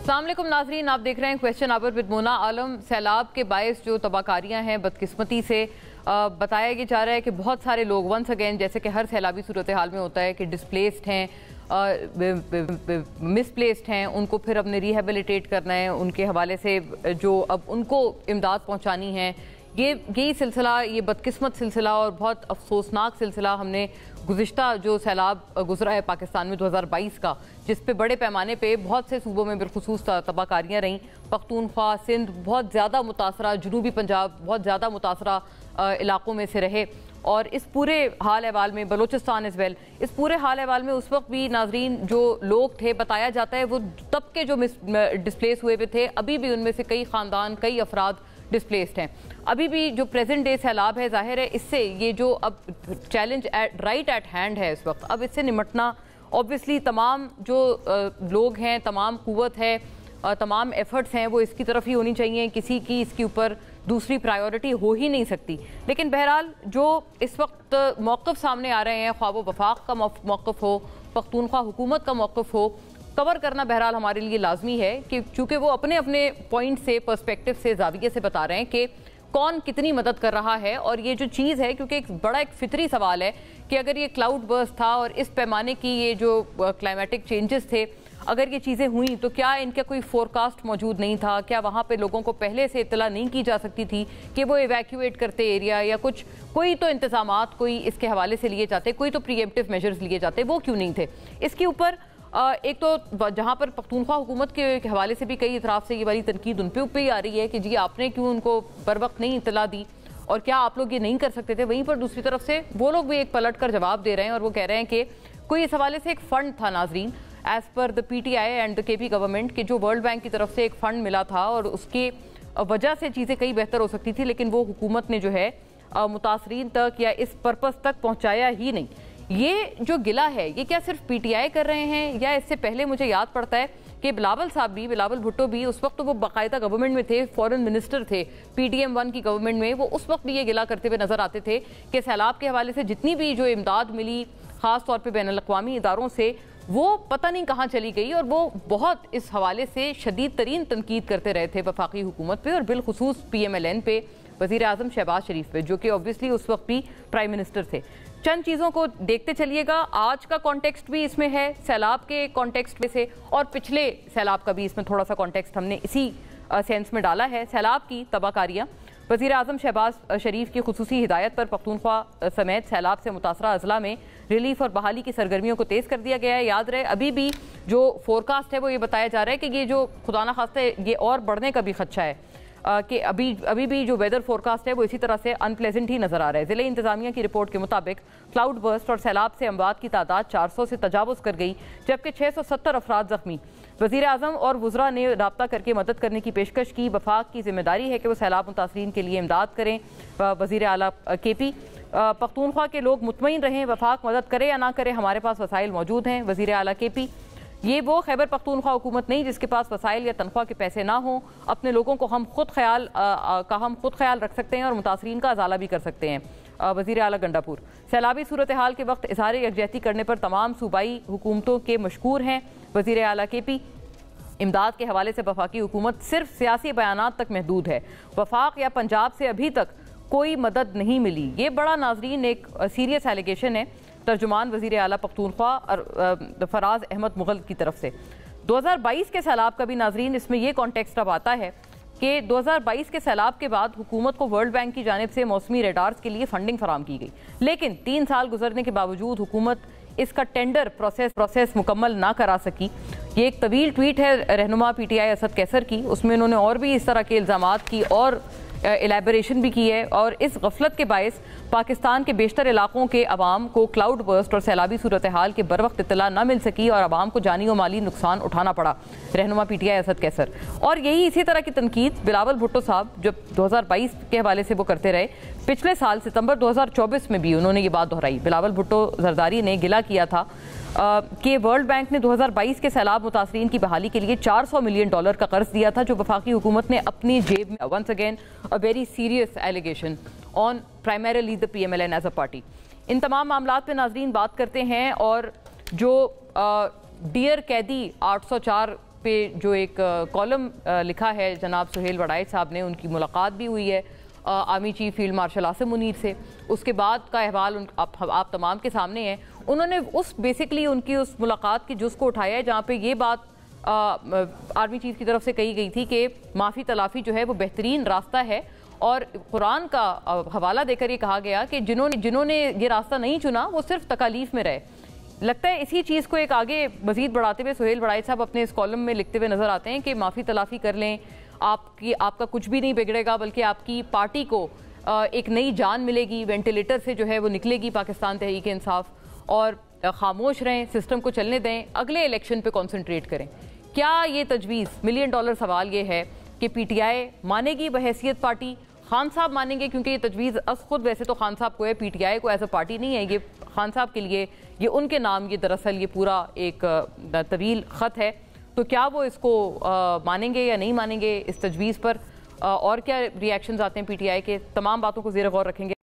अस्सलाम वालेकुम नाज़रीन, आप देख रहे हैं क्वेश्चन आवर विद मोना आलम। सैलाब के बायस जो तबाहकारियाँ हैं बदकिस्मती से बताया जा रहा है कि बहुत सारे लोग वंस अगेन, जैसे कि हर सैलाबी सूरत हाल में होता है कि डिस्प्लेस्ड हैं, मिसप्लेस्ड हैं, उनको फिर अपने रिहेबिलिटेट करना है, उनके हवाले से जो अब उनको इमदाद पहुँचानी है। यही सिलसिला, ये बदकिस्मत सिलसिला और बहुत अफसोसनाक सिलसिला हमने गुज़िश्ता जो सैलाब गुजरा है पाकिस्तान में 2022 का, जिस पे बड़े पैमाने पे बहुत से सूबों में बिलखुसूस तबाहकारियाँ रहीं। पख्तूनख्वा, सिंध बहुत ज़्यादा मुतासरा, जनूबी पंजाब बहुत ज़्यादा मुतासरा इलाक़ों में से रहे। और इस पूरे हाल अहवाल में बलोचिस्तान इज़ वेल, इस पूरे हाल अहवाल में उस वक्त भी नाजरीन जो लोग थे, बताया जाता है वो तब के जो डिस्प्लेस हुए पे थे, अभी भी उनमें से कई ख़ानदान, कई अफराद डिस्प्लेस्ड हैं। अभी भी जो प्रेजेंट डे सैलाब है, जाहिर है इससे ये जो अब चैलेंज राइट एट हैंड है इस वक्त, अब इससे निमटना ऑब्वियसली तमाम जो लोग हैं, तमाम कुव्वत है, तमाम एफर्ट्स हैं, वो इसकी तरफ ही होनी चाहिए। किसी की इसके ऊपर दूसरी प्रायोरिटी हो ही नहीं सकती। लेकिन बहरहाल जो इस वक्त मौक़िफ़ सामने आ रहे हैं, ख्वाह वो वफाक का मौक़िफ़ हो, पख्तूनख्वा हुकूमत का मौक़िफ़ हो, कवर करना बहरहाल हमारे लिए लाजमी है कि चूँकि वो अपने अपने पॉइंट से, पर्सपेक्टिव से, जाविये से बता रहे हैं कि कौन कितनी मदद कर रहा है। और ये जो चीज़ है, क्योंकि एक बड़ा एक फितरी सवाल है कि अगर ये क्लाउड बर्स्ट था और इस पैमाने की ये जो क्लाइमेटिक चेंजेस थे, अगर ये चीज़ें हुई तो क्या इनका कोई फोरकास्ट मौजूद नहीं था? क्या वहाँ पे लोगों को पहले से इत्तला नहीं की जा सकती थी कि वो इवैक्यूएट करते एरिया, या कोई तो इंतजामात कोई इसके हवाले से लिए जाते, कोई तो प्रीएम्प्टिव मेजर्स लिए जाते, वो क्यों नहीं थे? इसके ऊपर एक तो जहाँ पर पख्तूनख्वा हुकूमत के हवाले से भी कई इतराफ से ये वाली तनकीद उन पर ही आ रही है कि जी आपने क्यों उनको बर वक्त नहीं इत्तला दी, और क्या आप लोग ये नहीं कर सकते थे? वहीं पर दूसरी तरफ से वो लोग भी एक पलट कर जवाब दे रहे हैं और वो कह रहे हैं कि कोई इस हवाले से एक फ़ंड था नाजरीन, as per the PTI and the KP government, के जो वर्ल्ड बैंक की तरफ से एक फ़ंड मिला था और उसकी वजह से चीज़ें कई बेहतर हो सकती थी, लेकिन वो हुकूमत ने जो है मुतासरीन तक या इस पर्पज़ तक पहुँचाया ही नहीं। ये जो गिला है, ये क्या सिर्फ PTI कर रहे हैं, या इससे पहले मुझे याद पड़ता है कि बिलावल साहब भी, बिलावल भुट्टो भी, उस वक्त तो वो बाकायदा गवर्नमेंट में थे, फॉरेन मिनिस्टर थे PDM-1 की गवर्नमेंट में, वो उस वक्त भी ये गिला करते हुए नजर आते थे कि सैलाब के हवाले से जितनी भी जो इमदाद मिली, ख़ास तौर पर बैनुल अक़वामी इदारों से, वो पता नहीं कहाँ चली गई। और वो बहुत इस हवाले से शदीद तरीन तनकीद करते रहे थे वफाकी हुकूमत पे और बिलखुसूस PMLN पे, वज़ीर आज़म शहबाज शरीफ पे, जो कि ऑब्वियसली उस वक्त भी प्राइम मिनिस्टर थे। चंद चीज़ों को देखते चलिएगा। आज का कॉन्टेक्स्ट भी इसमें है, सैलाब के कॉन्टेक्स्ट में से, और पिछले सैलाब का भी इसमें थोड़ा सा कॉन्टेक्स्ट हमने इसी सेंस में डाला है। सैलाब की तबाहकारियाँ, वज़ीर आज़म शहबाज शरीफ की खुसूसी हिदायत पर पख्तूनख्वा समेत सैलाब से मुतासरा अजला में रिलीफ और बहाली की सरगर्मियों को तेज़ कर दिया गया है। याद रहे, अभी भी जो फोरकास्ट है वो ये बताया जा रहा है कि ये जो खुदा न खास्ता ये और बढ़ने का भी खदशा है, कि अभी भी जो वेदर फोरकास्ट है वो इसी तरह से अनप्लेजेंट ही नजर आ रहा है। ज़िले इंतजामिया की रिपोर्ट के मुताबिक क्लाउड बर्स्ट और सैलाब से अमवात की तादाद 400 से तजावुज़ कर गई, जबकि 670 अफराद जख्मी। वज़ीर आज़म और वुज़रा ने रब्ता करके मदद करने की पेशकश की। वफाक की जिम्मेदारी है कि वो सैलाब मुतासरीन के लिए इमदाद करें। वज़ीर आला KP, पख्तूनख्वा के लोग मुतमईन रहें, वफाक मदद करे या ना करे, हमारे पास वसाइल मौजूद हैं। वज़ीर आला KP, ये वो खैबर पख्तूनख्वा हुकूमत नहीं जिसके पास वसाइल या तनख्वाह के पैसे ना हों। अपने लोगों को हम खुद ख्याल रख सकते हैं और मुतासरीन का अजाला भी कर सकते हैं। वज़ीर आला गंडापुर, सैलाबी सूरत हाल के वक्त इज़हार यकजहती करने पर तमाम सूबाई हुकूमतों के मशकूर हैं। वज़ीर आला KP, इमदाद के हवाले से वफाकी हुकूमत सिर्फ सियासी बयानात तक महदूद है। वफाक या पंजाब से अभी तक कोई मदद नहीं मिली। ये बड़ा नाजरीन एक सीरियस एलिगेशन है तर्जुमान वज़ीर आला पख्तूनख्वा फराज अहमद मुग़ल की तरफ से। 2022 के सैलाब का भी नाजरीन इसमें यह कॉन्टेक्स्ट अब आता है कि 2022 के सैलाब के बाद हुकूमत को वर्ल्ड बैंक की जानिब से मौसमी रेडार्स के लिए फंडिंग फराम की गई, लेकिन 3 साल गुजरने के बावजूद हुकूमत इसका टेंडर प्रोसेस मुकम्मल ना करा सकी। ये एक तवील ट्वीट है रहनुमा PTI असद कैसर की, उसमें उन्होंने और भी इस तरह के इल्ज़ामात की और एलेबोरेशन भी की है। और इस गफलत के बायस पाकिस्तान के बेशतर इलाकों के अवाम को क्लाउड बर्स्ट और सैलाबी सूरत हाल के बर वक्त इत्तला न मिल सकी और अवाम को जानी और माली नुकसान उठाना पड़ा। रहनुमा PTI असद कैसर। और यही इसी तरह की तनकीद बिलावल भुट्टो साहब जब 2022 के हवाले से वो करते रहे, पिछले साल सितंबर 2024 में भी उन्होंने ये बात दोहराई। बिलावल भुट्टो जरदारी ने गिला किया था कि वर्ल्ड बैंक ने 2022 के सैलाब मुतासरीन की बहाली के लिए $400 मिलियन का कर्ज दिया था, जो वफाकी हुकूमत ने अपनी जेब में। Once again a very serious allegation on primarily the PMLN as a party. इन तमाम मामलात पे नाजरीन बात करते हैं। और जो डियर कैदी 804 پہ جو ایک کالم لکھا ہے جناب سہیل وڑائچ صاحب نے، ان کی ملاقات بھی ہوئی ہے army chief field marshal Asim Munir سے. اس کے بعد کا احوال آپ تمام کے سامنے ہے. انہوں نے بیسیکلی ان کی اس ملاقات کی جز کو اٹھایا ہے جہاں پہ یہ بات آرمی چیف کی طرف سے کہی گئی تھی کہ معافی تلافی جو ہے وہ بہترین راستہ ہے، اور قرآن کا حوالہ دے کر یہ کہا گیا کہ جنہوں نے یہ راستہ نہیں چنا وہ صرف تکالیف میں رہے. لگتا ہے اسی چیز کو ایک آگے مزید بڑھاتے ہوئے سہیل وڑائچ صاحب اپنے اس کالم میں لکھتے ہوئے نظر آتے ہیں کہ معافی تلافی کر لیں، آپ کا کچھ بھی نہیں بگڑے گا، بلکہ آپ کی پارٹی کو ایک نئی جان ملے گی، وینٹیلیٹر سے جو ہے وہ نکلے گی پاکستان تحریک انصاف. اور خاموش رہیں، سسٹم کو چلنے دیں، اگلے الیکشن پہ کنسنٹریٹ کریں. کیا یہ تجویز، $1 ملین سوال یہ ہے کہ پی ٹی آئی مانے گی بحیثیت پارٹی؟ خان صاحب مانیں گے؟ کیونکہ یہ تجویز خود ویسے تو خان صاحب کو ہے، پی ٹی آئی کو ایز اے پارٹی نہیں ہے. یہ خان صاحب کے لیے، یہ ان کے نام، یہ دراصل یہ پورا ایک طویل خط ہے. تو کیا وہ اس کو مانیں گے یا نہیں مانیں گے اس تجویز پر؟ اور کیا ری ایکشنز آتے ہیں پی ٹی آئی کے؟ تمام باتوں کو زیر غور رکھیں گے.